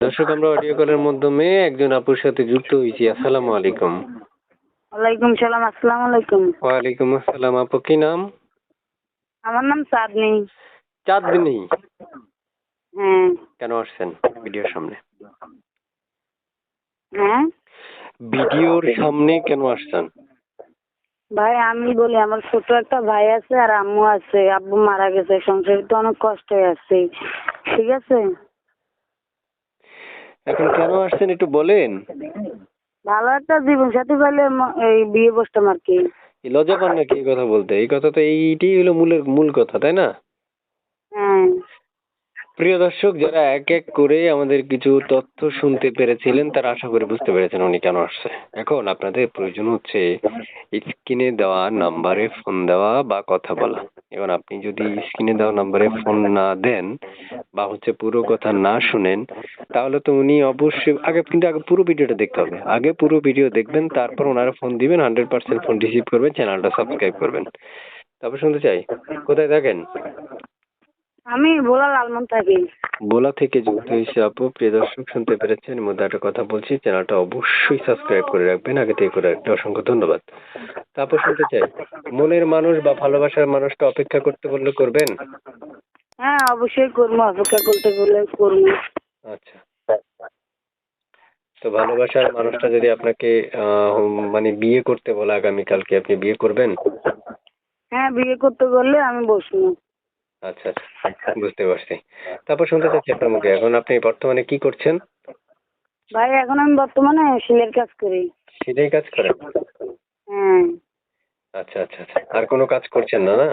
দর্শক, আমরা অডিও কলের মাধ্যমে একজন আপুর সাথে যুক্ত হয়েছি। আসসালামু আলাইকুম। ওয়ালাইকুম সালাম। আসসালামু আলাইকুম। ওয়ালাইকুম আসসালাম। আপু, কি নাম? আমার নাম চাঁদনি। চাঁদনি? হ্যাঁ। কেন আসছেন ভিডিওর সামনে? হ্যাঁ ভিডিওর সামনে কেন আসছেন? ভাই, আমি বলি, আমার ছোট একটা ভাই আছে আর আম্মু আছে। আব্বু মারা গেছে, সংসারে তো অনেক কষ্টে আছে। ঠিক আছে, এখন কেন আসছেন একটু বলেন। ভালো একটা জীবন সাথী পাইলে এই বিয়ে বসতাম আর কি। লজ্জা পান নাকি এই কথা বলতে? এই কথা তো এইটাই হলো মূল কথা, তাই না? হ্যাঁ। প্রিয় দর্শক, যারা এক এক করে আমাদের কিছু তথ্য শুনতে পেরেছিলেন তারা আশা করি বুঝতে পেরেছেন উনি কেন আসছে। এখন আপনাদের প্রয়োজন হচ্ছে স্ক্রিনে দেওয়া নাম্বারে ফোন দেওয়া বা কথা বলা। এখন আপনি যদি স্ক্রিনে দেওয়া নাম্বারে ফোন না দেন বা পুরো কথা না শুনেন, তাহলে তো উনি অবশ্যই আগে পুরো ভিডিওটা দেখতে হবে। আগে পুরো ভিডিও দেখবেন, তারপর ওনারা ফোন দিবেন, 100% ফোন রিসিভ করবেন, চ্যানেলটা সাবস্ক্রাইব করবেন। তারপর শুনতে চাই, কোথায় থাকেন? আমি ভোলা লালমন থাকি। ভোলা থেকে যুক্ত হয়েছে আপু। প্রিয় দর্শক, শুনতে পেরেছেন, এর মধ্যে একটা কথা বলছি, চ্যানেলটা অবশ্যই সাবস্ক্রাইব করে রাখবেন, আগে থেকে করে রাখবেন। অসংখ্য ধন্যবাদ। তারপর শুনতে চাই, মনের মানুষ বা ভালোবাসার মানুষটা অপেক্ষা করতে বললে করবেন? হ্যাঁ, অবশ্যই করবো, অপেক্ষা করতে বলে করবো। আচ্ছা, তো ভালোবাসার মানুষটা যদি আপনাকে মানে বিয়ে করতে বলে আগামীকালকে, আপনি বিয়ে করবেন? হ্যাঁ, বিয়ে করতে বললে আমি বসবো। আচ্ছা আচ্ছা, বুঝতে পারছি। তারপর শুনতে চাচ্ছি আপনার মুখে, এখন আপনি বর্তমানে কি করছেন? ভাই, এখন আমি বর্তমানে সেলের কাজ করি। সেটাই কাজ করেন? হ্যাঁ। আচ্ছা আচ্ছা আচ্ছা, আর কোনো কাজ করছেন না, না?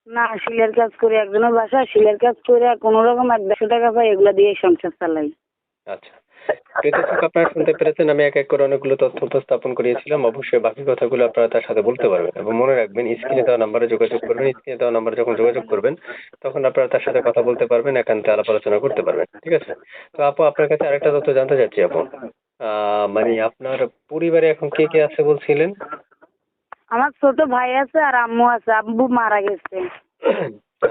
না, শিলের কাজ করি, একজনের বাসায় শিলের কাজ করে কোনো রকম 100 টাকা পাই, এগুলা দিয়ে সংসার চালাই। আচ্ছা, প্রিয় দর্শক, আপনারা শুনতে পেরেছেন, আমি এক এক করে অনেকগুলো তথ্য উপস্থাপন করিয়েছিলাম। অবশ্যই বাকি কথাগুলো আপনারা তার সাথে বলতে পারবেন এবং মনে রাখবেন, স্ক্রিনে দেওয়া নাম্বারে যোগাযোগ করবেন। স্ক্রিনে দেওয়া নাম্বারে যখন যোগাযোগ করবেন তখন আপনারা তার সাথে কথা বলতে পারবেন, একান্তে আলাপ আলোচনা করতে পারবেন। ঠিক আছে? তো আপু, আপনার কাছে আরেকটা তথ্য জানতে চাচ্ছি আপু। মানে আপনার পরিবারে এখন কে কে আছে বলছিলেন? আমার ছোট ভাই আছে আর আম্মু আছে, আব্বু মারা গেছে।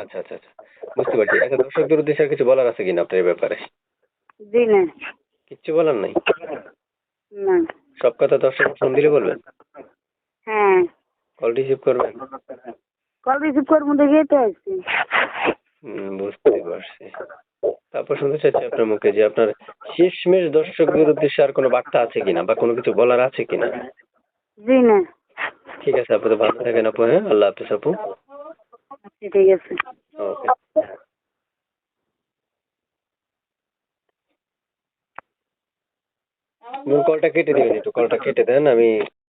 আচ্ছা আচ্ছা আচ্ছা, বুঝতে পারছি। আচ্ছা, দর্শকদের উদ্দেশ্যে আর কিছু বলার আছে কিনা আপনার এই ব্যাপারে? জি না। কিচ্ছু বলার নাই? না। সব কথা দর্শক ফোন দিলে বলবেন? হ্যাঁ। কল রিসিভ করবেন? কল রিসিভ করবো দেখেই তো আসছি। বুঝতে পারছি। তারপর শুনতে চাচ্ছি আপনার মুখে যে আপনার শেষমেশ দর্শকদের উদ্দেশ্যে আর কোনো বার্তা আছে কিনা বা কোনো কিছু বলার আছে কিনা? জি না। ঠিক আছে আপু, তো ভালো থাকেন আপু। হ্যাঁ, আল্লাহ হাফেজ আপু। আচ্ছা, ঠিক আছে। ওকে। কলটা কেটে দিবেন, একটু কলটা কেটে দেন। আমি